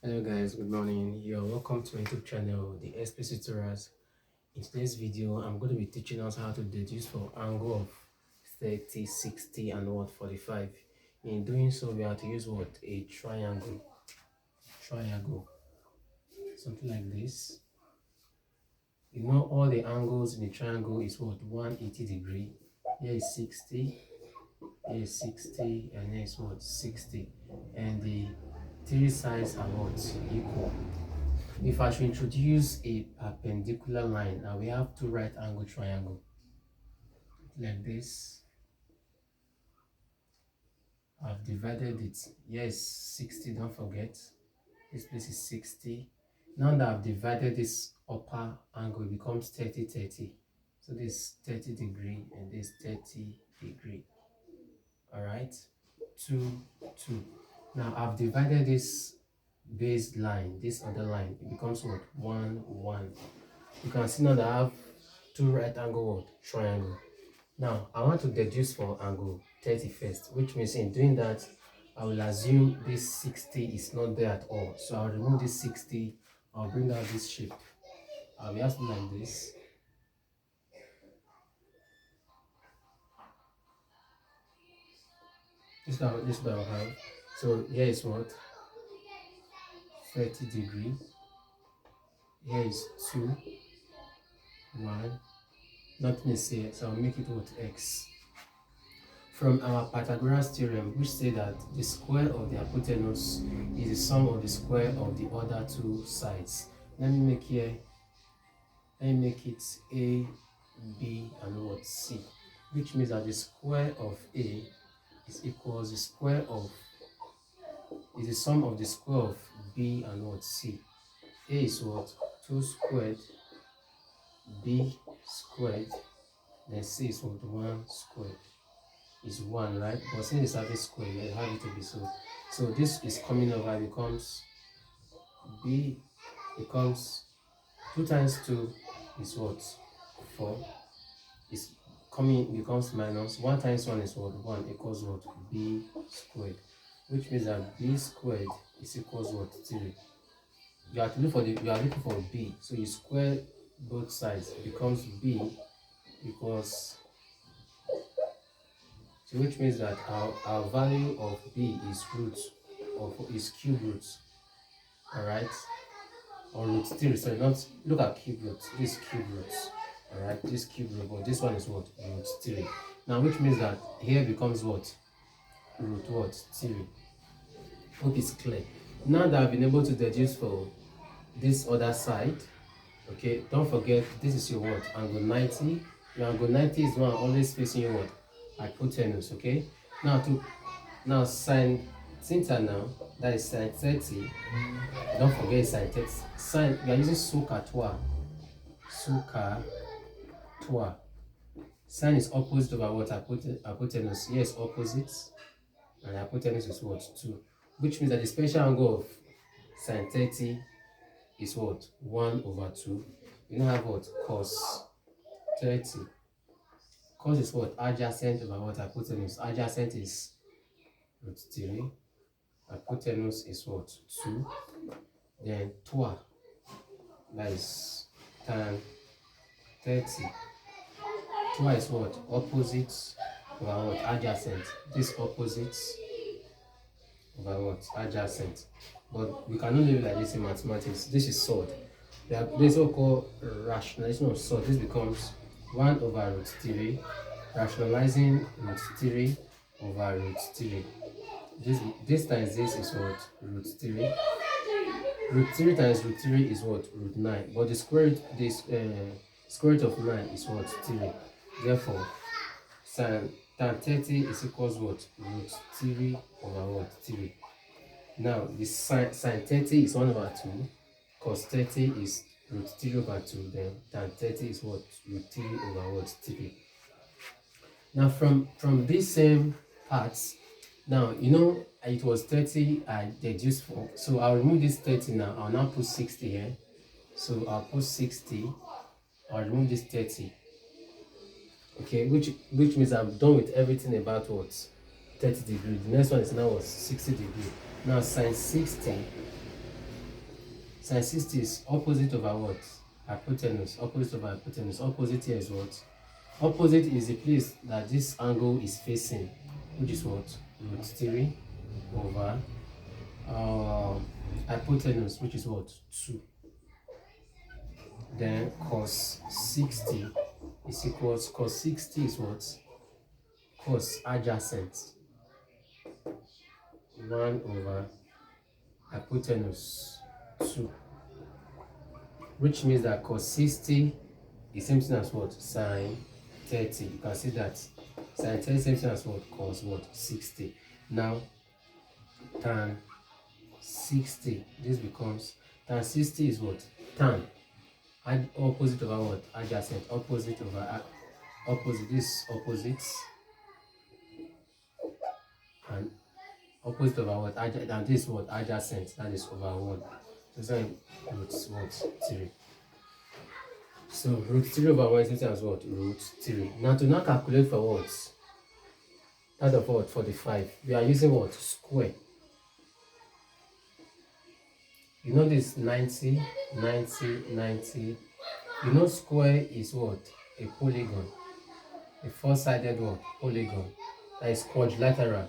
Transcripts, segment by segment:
Hello guys, good morning. You're welcome to my YouTube channel, the Explicit Tutorials. In today's video, I'm going to be teaching us how to deduce for angle of 30, 60 and what 45. In doing so, we have to use what? A triangle. Triangle. Something like this. You know all the angles in the triangle is what? 180 degree. Here is 60. Here is 60 and here is what? 60. And the three sides are what? Equal. If I should introduce a perpendicular line, now we have two right angle triangle like this. I've divided it. Yes, 60, don't forget. This place is 60. Now that I've divided this upper angle, it becomes 30, 30. So this 30 degree and this 30 degree. Alright, 2, 2. Now I've divided this base line, this other line, it becomes what? 1, 1. You can see now that I have two right angle triangle. Now I want to deduce for angle 30 first, which means in doing that I will assume this 60 is not there at all. So I'll remove this 60, I'll bring out this shape. I'll be asking like this. This is what I'll have. So here is what? 30 degree. Here is 2, 1. Nothing is here, so I'll make it what? X. From our Pythagoras theorem, which say that the square of the hypotenuse is the sum of the square of the other two sides. Let me make it A, B, and what? C, which means that the square of A is equals the square of is the sum of the square of B and what? C. A is what? 2 squared, B squared, then C is what? 1 squared. Is 1, right? But since it's having square, you have it to be so. So this is coming over, becomes B becomes 2 times 2 is what? 4. Is coming becomes minus 1 times 1 is what? 1 equals what? B squared. Which means that B squared is equals what? 3. You have to look for you are looking for B. So you square both sides, it becomes B equals, so which means that our value of B is root of is cube root. Alright, or root 3. So not look at cube root, this cube root. Alright, this cube root, but this one is what? Root 3. Now which means that here becomes what? Root what? 3. Hope it's clear. Now that I've been able to deduce for this other side, okay, don't forget this is your what? Angle 90. Your angle 90 is one always facing your what? Hypotenuse. Okay, now sine theta, now that is sine 30. Don't forget sine 30. Sine, we are using SOHCAHTOA. Sine is opposite over what? Hypotenuse. Yes, opposite, and hypotenuse is what? 2, which means that the special angle of sine 30 is what? 1 over 2. You now have what? Cos 30. Cos is what? Adjacent over what? Hypotenuse. Adjacent is root 3. Hypotenuse is what? 2. Then 2, that is tan 30. 2 is what? Opposite over what? Adjacent. This opposite over what? Adjacent. But we cannot leave it like this in mathematics. This is solved. This is what called rationalization of solve. This becomes 1 over root 3, rationalizing root 3 over root 3. This times this is what? Root 3. Root 3 times root 3 is what? Root 9. But the square root of 9 is what? 3. Therefore, tan 30 is equals what? Root 3 over what? 3. Now, the sine 30 is 1 over 2. Cos 30 is root 3 over 2. Then tan 30 is what? Root 3 over what? 3. Now, from these same parts, now you know it was 30 I deduced for. So I'll remove this 30 now. I'll now put 60 here. So I'll put 60. I'll remove this 30. Okay, which means I'm done with everything about what? 30 degrees. The next one is now what? 60 degrees. Now sine 60 Sine 60 is opposite over what? Hypotenuse. Opposite over hypotenuse. Opposite here is what? Opposite is the place that this angle is facing, which is what? Root 3 over hypotenuse, which is what? 2. Then cos 60 is equals, cos 60 is what? Cos adjacent 1 over hypotenuse 2, which means that cos 60 is same thing as what? Sine 30. You can see that sine 30 is same thing as what? Cos what? 60. Now tan 60, this becomes tan 60 is what? Tan opposite over what? Adjacent. Opposite over opposite. This opposite, and opposite over what? And this what? Adjacent. That is over 1. So root what? 3. So root 3 over 1 is same thing as what? Root 3. Now to now calculate for what? That of what? 45. We are using what? Square. You know this 90, 90, 90. You know square is what? A polygon. A four-sided what? Polygon. That is quadrilateral.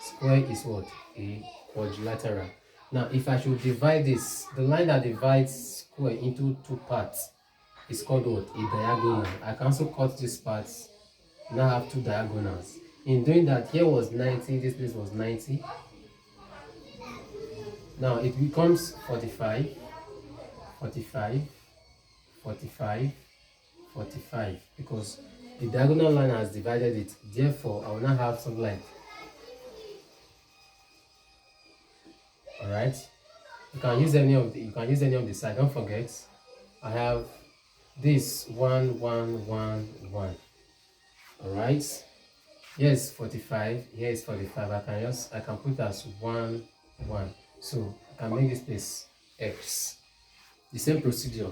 Square is what? A quadrilateral. Now if I should divide this, the line that divides square into 2 parts is called what? A diagonal. I can also cut these parts. Now have 2 diagonals. In doing that, here was 90, this place was 90. Now it becomes 45, 45, 45, 45, because the diagonal line has divided it. Therefore, I will now have something like, all right. You can use any of the side. Don't forget, I have this 1, 1, 1, 1. All right. Yes, 45. Here is 45. I can put as 1, 1. So I can make this place X. The same procedure.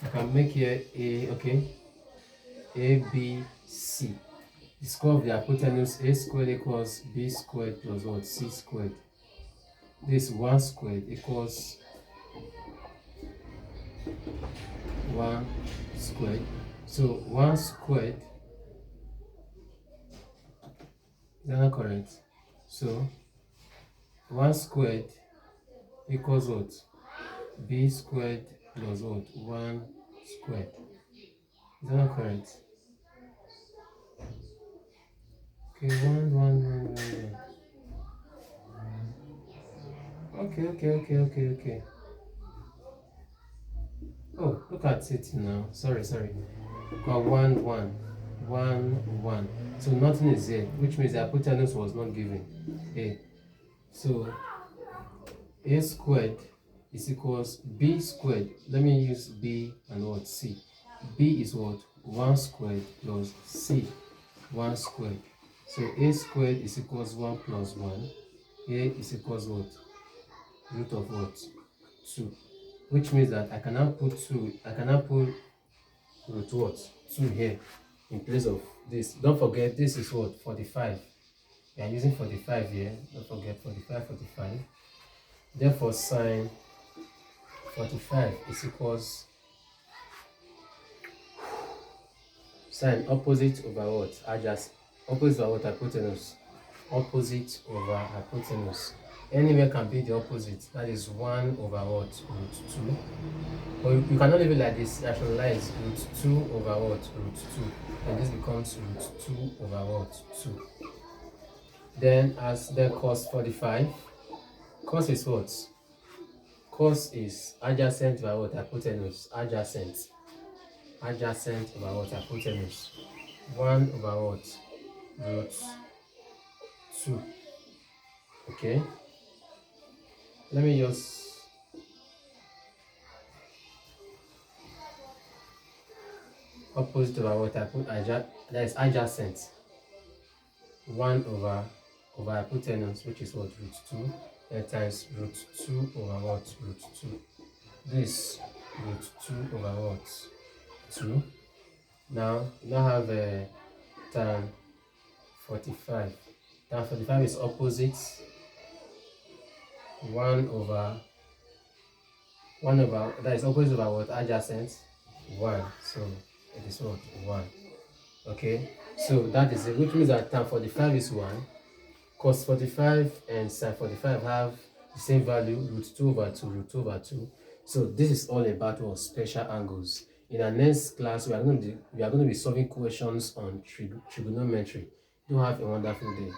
I can make here A, okay? A, B, C. The square of the hypotenuse A squared equals B squared plus what? C squared. This 1 squared equals 1 squared. So 1 squared, is that not correct? So 1 squared equals what? B squared plus what? 1 squared. Is that not correct? Okay, 1, 1, 1, 1, 1. Okay. Oh, look at it now. Sorry. Got 1, 1, 1, 1. So nothing is here, which means the hypotenuse was not given. A. So A squared is equals B squared. Let me use B and what? C. B is what? 1 squared plus C 1 squared. So A squared is equals 1 plus 1. A is equals what? Root of what? 2. Which means that I cannot put root what? 2 here in place of this. Don't forget, this is what? 45. We are using 45 here. Don't forget 45, 45. Therefore, sine 45 is equals sine opposite over what? Adjacent. Opposite over what? Hypotenuse. Opposite over hypotenuse. Anywhere can be the opposite. That is 1 over what? Root 2. But you cannot leave it like this. Rationalize root 2 over what? Root 2. And this becomes root 2 over what? 2. Then as the cos 45, cos is what? Cos is adjacent over what? Hypotenuse. Adjacent over what? Hypotenuse. 1 over what? Root 2. Okay. Let me just opposite over what I put that is adjacent. 1 over hypotenuse, which is what? Root 2. Then times root 2 over what? Root 2. This root 2 over what? 2. Now have a tan 45. Tan 45 is opposite 1 over 1 over, that is opposite over what? Adjacent? 1. So it is what? 1. Okay, so that is it, which means that tan 45 is 1. Cos 45 and sin 45 have the same value, root 2 over 2, root 2 over 2. So this is all about what special angles. In our next class, we are going to be solving questions on trigonometry. Do have a wonderful day.